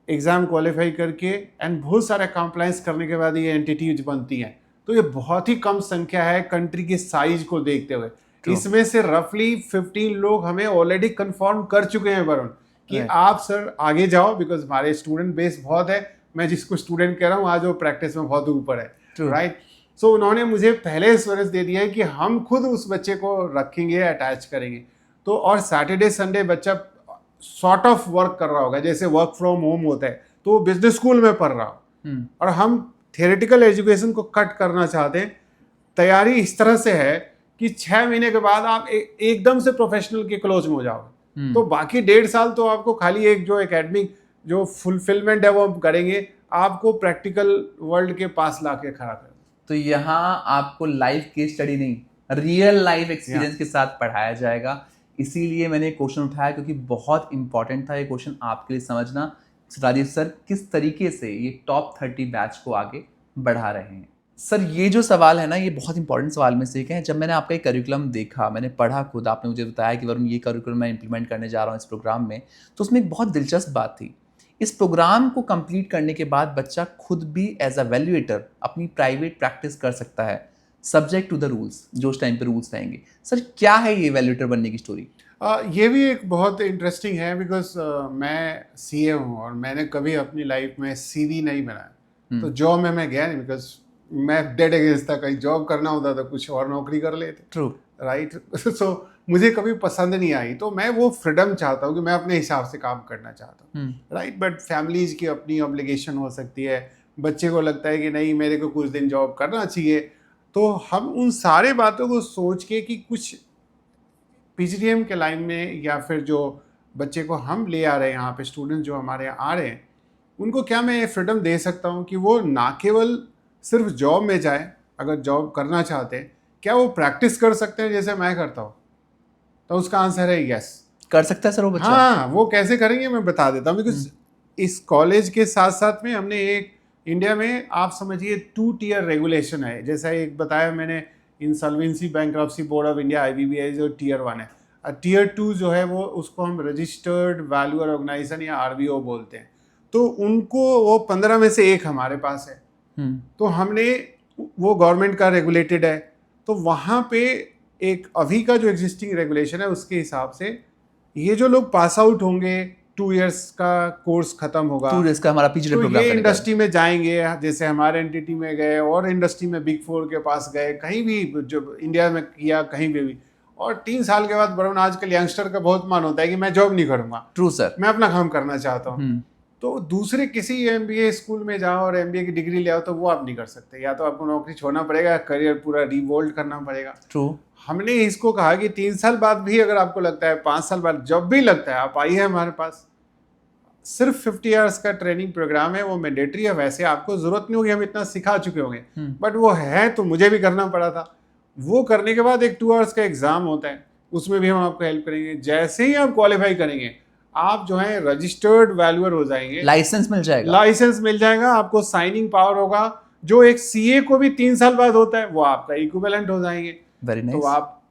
एग्ज़ाम क्वालिफाई करके एंड बहुत सारा कंप्लायंस करने के बाद ये एंटिटीज बनती हैं। तो ये बहुत ही कम संख्या है कंट्री के साइज को देखते हुए। इसमें से रफली 15 लोग हमें ऑलरेडी कंफर्म कर चुके हैं वरुण कि आप सर आगे जाओ, बिकॉज हमारे स्टूडेंट बेस बहुत है। मैं जिसको स्टूडेंट कह रहा हूँ आज वो प्रैक्टिस में बहुत ऊपर है। True. राइट। सो उन्होंने मुझे पहले एश्योरेंस दे दिया है कि हम खुद उस बच्चे को रखेंगे, अटैच करेंगे। तो और सैटरडे संडे बच्चा सॉर्ट ऑफ वर्क कर रहा होगा, जैसे वर्क फ्रॉम होम होता है, तो वो बिजनेस स्कूल में पढ़ रहा हो। और हम थियोरेटिकल एजुकेशन को कट करना चाहते हैं। तैयारी इस तरह से है कि 6 महीने के बाद आप एकदम से प्रोफेशनल के क्लोज में हो जाओगे। तो बाकी 1.5 साल तो आपको खाली एक जो एकेडमिक जो फुलफिलमेंट है वो करेंगे, आपको प्रैक्टिकल वर्ल्ड के पास लाके खड़ा कर। तो यहाँ आपको लाइफ केस स्टडी नहीं, रियल लाइफ एक्सपीरियंस के साथ पढ़ाया जाएगा। इसीलिए मैंने क्वेश्चन उठाया क्योंकि बहुत इंपॉर्टेंट था ये क्वेश्चन आपके लिए समझना, राजीव सर किस तरीके से ये टॉप 30 बैच को आगे बढ़ा रहे हैं। सर ये जो सवाल है ना, ये बहुत इंपॉर्टेंट सवाल में से एक है। जब मैंने आपका एक करिकुलम देखा, मैंने पढ़ा खुद, आपने मुझे बताया कि वरुण ये करिकुलम मैं इंप्लीमेंट करने जा रहा हूँ इस प्रोग्राम में, तो उसमें एक बहुत दिलचस्प बात थी। इस प्रोग्राम को कंप्लीट करने के बाद बच्चा खुद भी एज अ वैल्यूएटर अपनी प्राइवेट प्रैक्टिस कर सकता है, सब्जेक्ट टू द रूल्स, जो उस टाइम पे रूल्स रहेंगे। सर क्या है ये वैल्यूएटर बनने की स्टोरी? ये भी एक बहुत इंटरेस्टिंग है, बिकॉज मैं सीए हूँ और मैंने कभी अपनी लाइफ में सीवी नहीं बनाया। तो जॉब में मैं गया नहीं, बिकॉज मैं डेड अगेंस्ट था। कहीं जॉब करना होता तो कुछ और नौकरी कर लेते। ट्रू। राइट। सो मुझे कभी पसंद नहीं आई। तो मैं वो फ्रीडम चाहता हूँ कि मैं अपने हिसाब से काम करना चाहता हूँ। राइट। बट फैमिलीज की अपनी ऑब्लिगेशन हो सकती है, बच्चे को लगता है कि नहीं मेरे को कुछ दिन जॉब करना चाहिए। तो हम उन सारे बातों को सोच के कि कुछ पीजीडीएम के लाइन में या फिर जो बच्चे को हम ले आ रहे हैं यहाँ पे, स्टूडेंट जो हमारे यहाँ आ रहे हैं, उनको क्या मैं ये फ्रीडम दे सकता हूँ कि वो ना केवल सिर्फ जॉब में जाए, अगर जॉब करना चाहते हैं क्या वो प्रैक्टिस कर सकते हैं जैसे मैं करता हूँ? तो उसका आंसर है यस, कर सकता है सर वो बच्चा। हाँ। वो कैसे करेंगे मैं बता देता हूँ। बिकॉज इस कॉलेज के साथ साथ में हमने एक इंडिया में आप समझिए 2 टियर रेगुलेशन है। जैसा एक बताया मैंने, insolvency bankruptcy board of India IBBI जो टियर 1 है, टियर 2 जो है वो उसको हम रजिस्टर्ड वैल्यूअर ऑर्गेनाइजेशन या RVO बोलते हैं। तो उनको वो 15 में से एक हमारे पास है। तो हमने वो गवर्नमेंट का रेगुलेटेड है। तो वहाँ पे एक अभी का जो एग्जिस्टिंग रेगुलेशन है उसके हिसाब से ये जो लोग पास आउट होंगे, 2 इयर्स का कोर्स खत्म होगा, 2 इयर्स का हमारा पीजीडी प्रोग्राम, ये इंडस्ट्री में जाएंगे। जैसे हमारे एंटिटी में गए और इंडस्ट्री में बिग 4 के पास गए, कहीं भी जो इंडिया में किया कहीं भी, और 3 साल के बाद वरुण, आजकल यंगस्टर का बहुत मन होता है कि मैं जॉब नहीं करूंगा। ट्रू सर, मैं अपना काम करना चाहता हूँ। तो दूसरे किसी MBA स्कूल में जाओ और MBA की डिग्री ले आओ तो वो आप नहीं कर सकते। या तो आपको नौकरी छोड़ना पड़ेगा, करियर पूरा रिवोल्ट करना पड़ेगा। ट्रू। हमने इसको कहा कि 3 साल बाद भी अगर आपको लगता है, 5 साल बाद जब भी लगता है, आप आइए हमारे पास। सिर्फ 50 आवर्स का ट्रेनिंग प्रोग्राम है, वो मैंडेटरी है। वैसे आपको जरूरत नहीं होगी, हम इतना सिखा चुके होंगे, बट वो है तो मुझे भी करना पड़ा था। वो करने के बाद एक 2 आवर्स का एग्जाम होता है, उसमें भी हम आपको हेल्प करेंगे। जैसे ही आप क्वालिफाई करेंगे, आप जो है रजिस्टर्ड वैल्यूअर हो जाएंगे, लाइसेंस मिल जाएगा। लाइसेंस मिल जाएगा, आपको साइनिंग पावर होगा, जो एक CA को भी 3 साल बाद होता है, वो आपका इक्विवेलेंट हो जाएंगे। Very nice. तो आप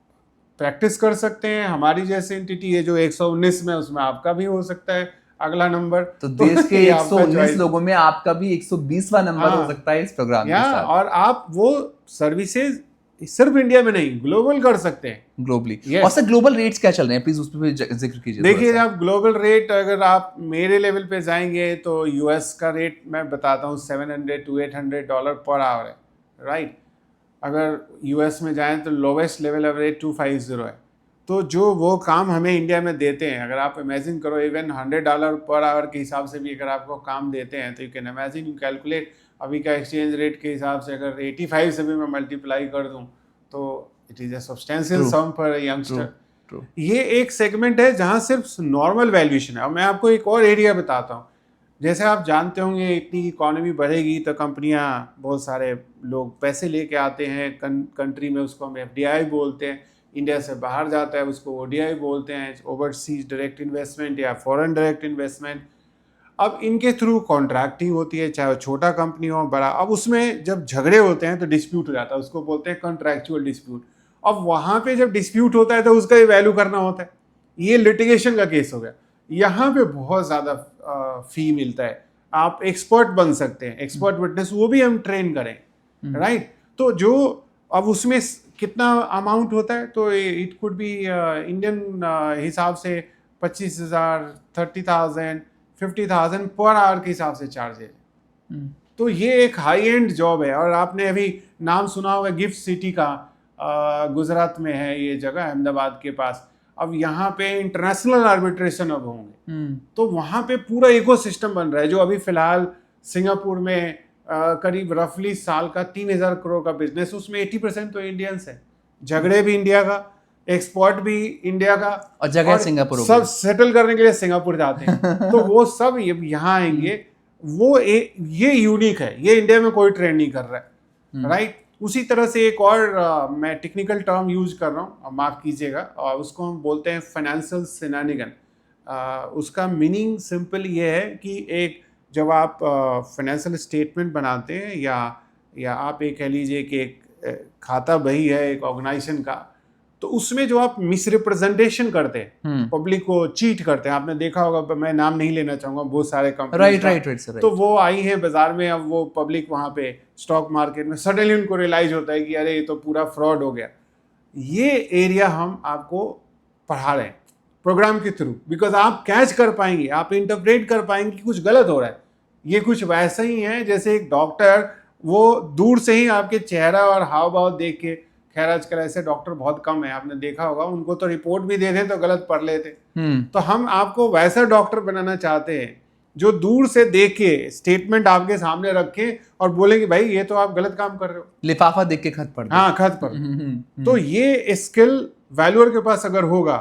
प्रैक्टिस कर सकते हैं। हमारी जैसे एंटिटी है जो 119 में, उसमें आपका भी हो सकता है अगला नंबर। तो देश के 119 लोगों में आपका भी 120वां नंबर हो सकता है इस प्रोग्राम के साथ। और आप वो सर्विसेज सिर्फ इंडिया में नहीं, ग्लोबल कर सकते हैं, ग्लोबली। और सर ग्लोबल रेट्स क्या चल रहे हैं, प्लीज उस पर जिक्र कीजिए। देखिए, आप ग्लोबल रेट अगर आप मेरे लेवल पे जाएंगे तो US का रेट मैं बताता हूँ $700 to $800 पर आवर है। राइट। अगर US में जाएं तो लोवेस्ट लेवल ऑफ रेट 250 है। तो जो वो काम हमें इंडिया में देते हैं, अगर आप इमेजिन करो, इवन $100 पर आवर के हिसाब से भी अगर आपको काम देते हैं, तो you can imagine, you calculate अभी का एक्सचेंज रेट के हिसाब से अगर 85 से भी मैं मल्टीप्लाई कर दूं तो it is a substantial sum for youngster. ये एक सेगमेंट है जहां सिर्फ नॉर्मल वैल्यूएशन है। और मैं आपको एक और एरिया बताता हूँ। जैसे आप जानते होंगे, इतनी इकोनॉमी बढ़ेगी तो कंपनियां, बहुत सारे लोग पैसे लेके आते हैं कंट्री में, उसको हम FDI बोलते हैं। इंडिया से बाहर जाता है उसको ODI बोलते हैं, ओवरसीज डायरेक्ट इन्वेस्टमेंट या फॉरेन डायरेक्ट इन्वेस्टमेंट। अब इनके थ्रू कॉन्ट्रैक्टिंग होती है, चाहे वो छोटा कंपनी हो बड़ा। अब उसमें जब झगड़े होते हैं तो डिस्प्यूट हो जाता है, उसको बोलते हैं कॉन्ट्रैक्चुअल डिस्प्यूट। अब वहाँ पे जब डिस्प्यूट होता है तो उसका ही वैल्यू करना होता है। ये लिटिगेशन का केस हो गया। यहाँ पे बहुत ज़्यादा फी मिलता है। आप एक्सपर्ट बन सकते हैं, एक्सपर्ट विटनेस, वो भी हम ट्रेन करें। राइट। तो जो अब उसमें कितना अमाउंट होता है, तो इट कुड बी इंडियन हिसाब से 25,000, 30,000, 50,000 पर आवर के हिसाब से चार्ज है। तो ये एक हाई एंड जॉब है। और आपने अभी नाम सुना होगा गिफ्ट सिटी का, गुजरात में है ये जगह, अहमदाबाद के पास। अब यहाँ पे इंटरनेशनल आर्बिट्रेशन अब होंगे, तो वहाँ पे पूरा इकोसिस्टम बन रहा है। जो अभी फिलहाल सिंगापुर में करीब रफली साल का 3,000 करोड़ का बिजनेस, उसमें 80% तो इंडियंस है। झगड़े भी इंडिया का, एक्सपोर्ट भी इंडिया का, और जगह सिंगापुर सब सेटल करने के लिए सिंगापुर जाते हैं। तो वो सब यहाँ आएंगे। वो ये यूनिक है, ये इंडिया में कोई ट्रेंड नहीं कर रहा है, राइट। उसी तरह से एक और मैं टेक्निकल टर्म यूज कर रहा हूँ, माफ कीजिएगा, और उसको हम बोलते हैं फाइनेंशियल शेनानिगन। उसका मीनिंग सिंपल ये है कि एक जब आप फाइनेंशियल स्टेटमेंट बनाते हैं, या आप एक कह लीजिए कि एक खाता बही है एक ऑर्गेनाइजेशन का, तो उसमें जो आप मिसरिप्रेजेंटेशन करते हैं, पब्लिक को चीट करते हैं, आपने देखा होगा, मैं नाम नहीं लेना चाहूंगा, बहुत सारे कंपनी, राइट। तो वो आई है बाजार में। अब वो पब्लिक वहां पे स्टॉक मार्केट में सडनली उनको रियलाइज होता है कि अरे ये तो पूरा फ्रॉड हो गया। ये एरिया हम आपको पढ़ा रहे हैं प्रोग्राम के थ्रू, बिकॉज आप कैच कर पाएंगे, आप इंटरप्रेट कर पाएंगे कि कुछ गलत हो रहा है। ये कुछ वैसा ही है जैसे एक डॉक्टर, वो दूर से ही आपके चेहरा और हाव भाव देख के, खैर आजकल ऐसे डॉक्टर बहुत कम है, आपने देखा होगा, उनको तो रिपोर्ट भी दे दें तो गलत पढ़ लेते। तो हम आपको वैसा डॉक्टर बनाना चाहते हैं जो दूर से देख के स्टेटमेंट आपके सामने रखे और बोले कि भाई ये तो आप गलत काम कर रहे हो, लिफाफा देख के खत पढ़ दो। हाँ, खत पढ़। तो ये स्किल वैल्यूअर के पास अगर होगा,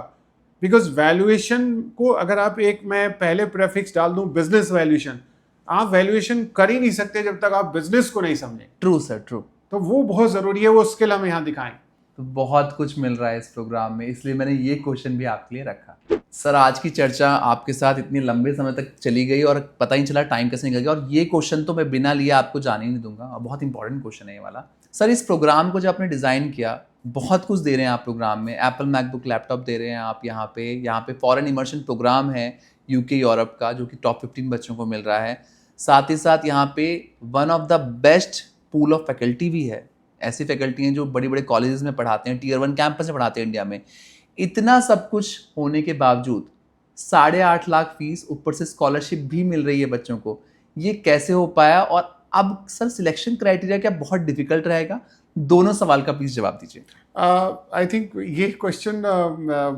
बिकॉज वैल्यूएशन को अगर आप मैं पहले प्रेफिक्स डाल दूं बिजनेस वैल्यूएशन, आप वैल्यूएशन कर ही नहीं सकते जब तक आप बिजनेस को नहीं समझें। True sir, true. तो वो बहुत जरूरी है, वो स्किल हम यहाँ दिखाएं। तो बहुत कुछ मिल रहा है इस प्रोग्राम में, इसलिए मैंने ये क्वेश्चन भी आपके लिए रखा। सर, आज की चर्चा आपके साथ इतने लंबे समय तक चली गई और पता ही नहीं चला टाइम कैसे निकल गया, और ये क्वेश्चन तो मैं बिना लिए आपको जाने ही नहीं दूंगा, और बहुत इंपॉर्टेंट क्वेश्चन है ये वाला। सर, इस प्रोग्राम को जो आपने डिज़ाइन किया, बहुत कुछ दे रहे हैं आप प्रोग्राम में, एप्पल मैकबुक लैपटॉप दे रहे हैं आप यहाँ पे फॉरेन इमर्शन प्रोग्राम है यूके यूरोप का, जो कि टॉप 15 बच्चों को मिल रहा है। साथ ही साथ यहाँ पे one of the best pool of faculty भी है। ऐसी फैकल्टी हैं जो बड़े बड़े कॉलेजेस में पढ़ाते हैं, Tier 1 कैंपस में पढ़ाते हैं इंडिया में। इतना सब कुछ होने के बावजूद 8.5 लाख फीस, ऊपर से स्कॉलरशिप भी मिल रही है बच्चों को। ये कैसे हो पाया? और अब सर सिलेक्शन क्राइटेरिया क्या बहुत डिफिकल्ट रहेगा? दोनों सवाल का प्लीज जवाब दीजिए। आई थिंक ये क्वेश्चन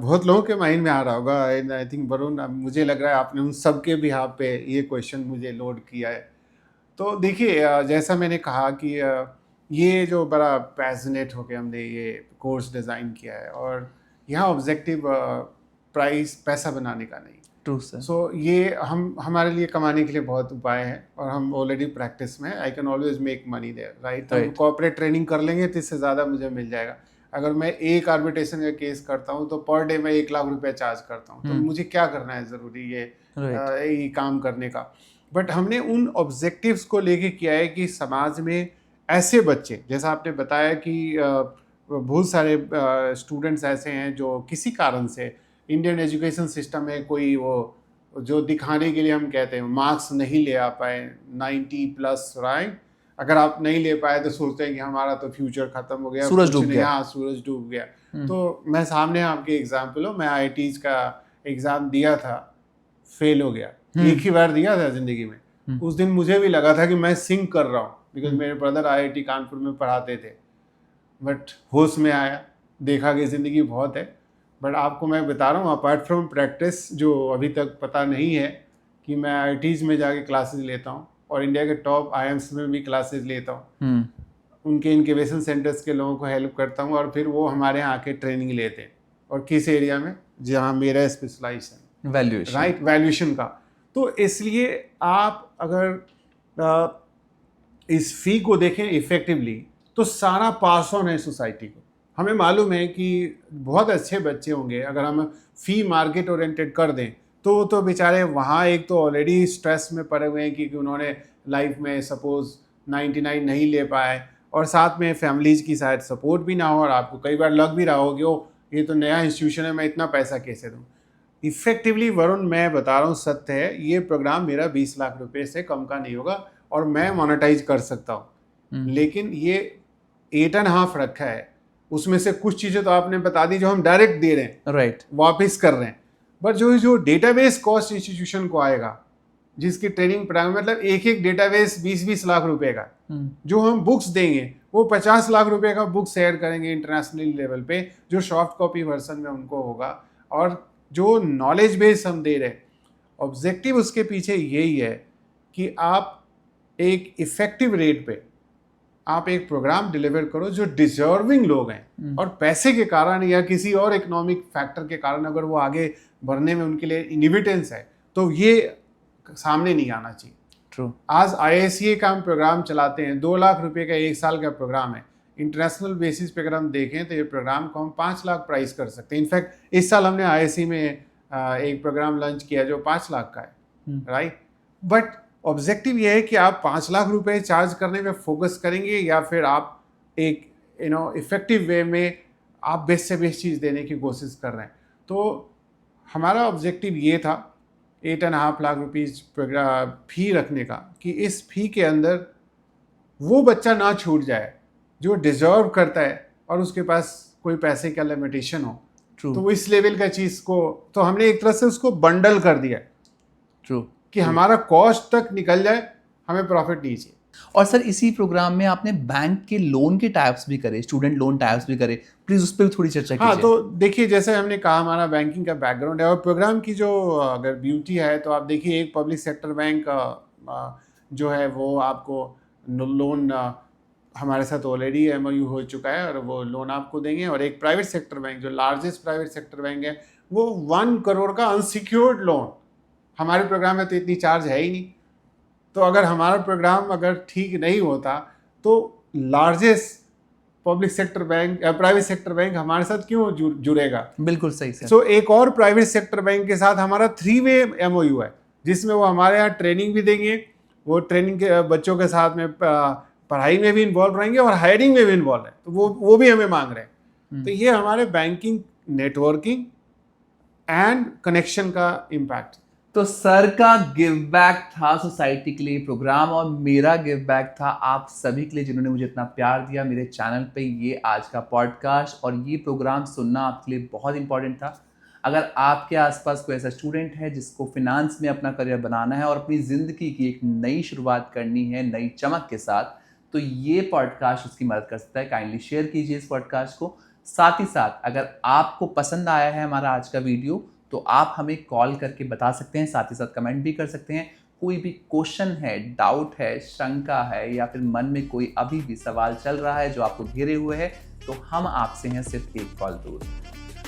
बहुत लोगों के माइंड में आ रहा होगा, एंड आई थिंक वरुण, मुझे लग रहा है आपने उन सब के भी यहाँ पे ये क्वेश्चन मुझे लोड किया है। तो देखिए, जैसा मैंने कहा कि ये जो बड़ा पैशनेट होके हमने ये कोर्स डिज़ाइन किया है, और यहाँ ऑब्जेक्टिव प्राइस पैसा बनाने का नहीं। True sir. सो ये हमारे लिए कमाने के लिए बहुत उपाय हैं, और हम ऑलरेडी प्रैक्टिस में, I can always make money there, right. तो कॉर्पोरेट ट्रेनिंग कर लेंगे तो इससे ज़्यादा मुझे मिल जाएगा। अगर मैं एक आर्बिट्रेशन का केस करता हूँ तो पर डे मैं 1 लाख रुपया चार्ज करता हूँ, तो मुझे क्या करना है ज़रूरी ये काम करने का। बट हमने उन ऑब्जेक्टिव्स को लेके किया है कि समाज में ऐसे बच्चे, जैसा आपने बताया कि बहुत सारे स्टूडेंट्स ऐसे हैं जो किसी कारण से इंडियन एजुकेशन सिस्टम में कोई वो जो दिखाने के लिए हम कहते हैं मार्क्स नहीं ले आ पाए 90+, राइट। अगर आप नहीं ले पाए तो सोचते हैं कि हमारा तो फ्यूचर खत्म हो गया, सूरज डूब गया। हाँ, सूरज डूब गया। तो मैं सामने आपके एग्जाम्पल हूँ, मैं IITs का एग्ज़ाम दिया था, फेल हो गया। एक ही बार दिया था ज़िंदगी में। उस दिन मुझे भी लगा था कि मैं सिंक कर रहा हूँ, बिकॉज मेरे ब्रदर IIT कानपुर में पढ़ाते थे। बट होश में आया, देखा कि ज़िंदगी बहुत है। बट आपको मैं बता रहा हूँ, अपार्ट फ्रॉम प्रैक्टिस, जो अभी तक पता नहीं है कि मैं IITs में जाके क्लासेस लेता हूँ, और इंडिया के टॉप IIMs में भी क्लासेस लेता हूँ। उनके इनक्यूबेशन सेंटर्स के लोगों को हेल्प करता हूँ, और फिर वो हमारे यहाँ आके ट्रेनिंग लेते हैं। और किस एरिया में? जहाँ मेरा स्पेशलाइजेशन, वैल्यूएशन, राइट, वैल्यूएशन का। तो इसलिए आप अगर इस फी को देखें इफेक्टिवली, तो सारा पास ऑन है सोसाइटी को। हमें मालूम है कि बहुत अच्छे बच्चे होंगे, अगर हम फी मार्केट ओरिएंटेड कर दें तो बेचारे वहाँ एक तो ऑलरेडी स्ट्रेस में पड़े हुए हैं कि उन्होंने लाइफ में सपोज 99 नहीं ले पाए, और साथ में फैमिलीज की शायद सपोर्ट भी ना हो, और आपको कई बार लग भी रहा हो कि ओ ये तो नया इंस्टीट्यूशन है, मैं इतना पैसा कैसे दूँ। इफेक्टिवली वरुण, मैं बता रहा हूँ, सत्य है, ये प्रोग्राम मेरा 20 लाख रुपए से कम का नहीं होगा, और मैं मोनेटाइज कर सकता हूँ। लेकिन ये 8.5 रखा है, उसमें से कुछ चीज़ें तो आपने बता दी जो हम डायरेक्ट दे रहे हैं, राइट, वापस कर रहे हैं। बट जो डेटाबेस कॉस्ट इंस्टीट्यूशन को आएगा, जिसकी ट्रेनिंग प्रोग्राम मतलब एक एक डेटाबेस 20-20 लाख रुपए का, जो हम बुक्स देंगे वो 50 लाख रुपए का बुक शेयर करेंगे इंटरनेशनल लेवल पे, जो सॉफ्ट कॉपी वर्जन में उनको होगा। और जो नॉलेज बेस हम दे रहे हैं, ऑब्जेक्टिव उसके पीछे यही है कि आप एक इफेक्टिव रेट पे आप एक प्रोग्राम डिलीवर करो जो डिजर्विंग लोग हैं और पैसे के कारण या किसी और इकोनॉमिक फैक्टर के कारण अगर वो आगे बढ़ने में उनके लिए इनहिबिटेंस है तो ये सामने नहीं आना चाहिए। ट्रू। आज IICA का हम प्रोग्राम चलाते हैं, 2 लाख रुपए का 1 साल का प्रोग्राम है। इंटरनेशनल बेसिस पे अगर हम देखें तो ये प्रोग्राम को हम 5 लाख प्राइस कर सकते हैं। इनफैक्ट इस साल हमने IIC में एक प्रोग्राम लॉन्च किया जो 5 लाख का है, राइट। बट ऑब्जेक्टिव ये है कि आप 5 लाख रुपए चार्ज करने में फोकस करेंगे या फिर आप एक इफेक्टिव वे में आप बेस्ट से बेस्ट चीज़ देने की कोशिश कर रहे हैं। तो हमारा ऑब्जेक्टिव ये था 8.5 लाख रुपीज़ फी रखने का, कि इस फी के अंदर वो बच्चा ना छूट जाए जो डिजर्व करता है और उसके पास कोई पैसे का लिमिटेशन हो। True. तो वो इस लेवल का चीज़ को तो हमने एक तरह से उसको बंडल कर दिया। True. कि हमारा कॉस्ट तक निकल जाए, हमें प्रॉफिट नहीं चाहिए। और सर इसी प्रोग्राम में आपने बैंक के लोन के टाइप्स भी करे, स्टूडेंट लोन टाइप्स भी करे, प्लीज उस पर भी थोड़ी चर्चा कीजिए। हाँ, तो देखिए जैसे हमने कहा हमारा बैंकिंग का बैकग्राउंड है और प्रोग्राम की जो अगर ब्यूटी है तो आप देखिए एक पब्लिक सेक्टर बैंक जो है वो आपको लोन हमारे साथ ऑलरेडी MOU हो चुका है और वो लोन आपको देंगे। और एक प्राइवेट सेक्टर बैंक जो लार्जेस्ट प्राइवेट सेक्टर बैंक है वो 1 करोड़ का अनसिक्योर्ड लोन, हमारे प्रोग्राम में तो इतनी चार्ज है ही नहीं। तो अगर हमारा प्रोग्राम अगर ठीक नहीं होता तो लार्जेस्ट पब्लिक सेक्टर बैंक या प्राइवेट सेक्टर बैंक हमारे साथ क्यों जुड़ेगा? बिल्कुल सही सर। सो एक और प्राइवेट सेक्टर बैंक के साथ हमारा 3-वे MOU है जिसमें वो हमारे यहाँ ट्रेनिंग भी देंगे, वो ट्रेनिंग के बच्चों के साथ में पढ़ाई में भी इन्वॉल्व रहेंगे और हायरिंग में भी इन्वॉल्व है, तो वो भी हमें मांग रहे हैं। तो ये हमारे बैंकिंग नेटवर्किंग एंड कनेक्शन का इम्पैक्ट। तो सर का गिव बैक था सोसाइटी के लिए प्रोग्राम और मेरा गिव बैक था आप सभी के लिए जिन्होंने मुझे इतना प्यार दिया मेरे चैनल पे। ये आज का पॉडकास्ट और ये प्रोग्राम सुनना आपके लिए बहुत इंपॉर्टेंट था। अगर आपके आसपास कोई ऐसा स्टूडेंट है जिसको फिनांस में अपना करियर बनाना है और अपनी ज़िंदगी की एक नई शुरुआत करनी है नई चमक के साथ, तो ये पॉडकास्ट उसकी मदद कर सकता है। काइंडली शेयर कीजिए इस पॉडकास्ट को। साथ ही साथ अगर आपको पसंद आया है हमारा आज का वीडियो तो आप हमें कॉल करके बता सकते हैं, साथ ही साथ कमेंट भी कर सकते हैं। कोई भी क्वेश्चन है, डाउट है, शंका है या फिर मन में कोई अभी भी सवाल चल रहा है जो आपको घेरे हुए है, तो हम आपसे हैं सिर्फ एक कॉल दूर।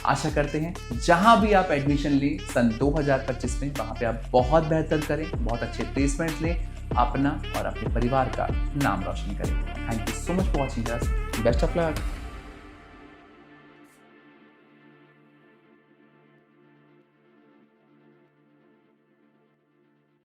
आशा करते हैं जहां भी आप एडमिशन लें सन 2025 में वहां पे आप बहुत बेहतर करें, बहुत अच्छे प्लेसमेंट लें, अपना और अपने परिवार का नाम रोशन करें। Thank you so much for watching us. Best of luck.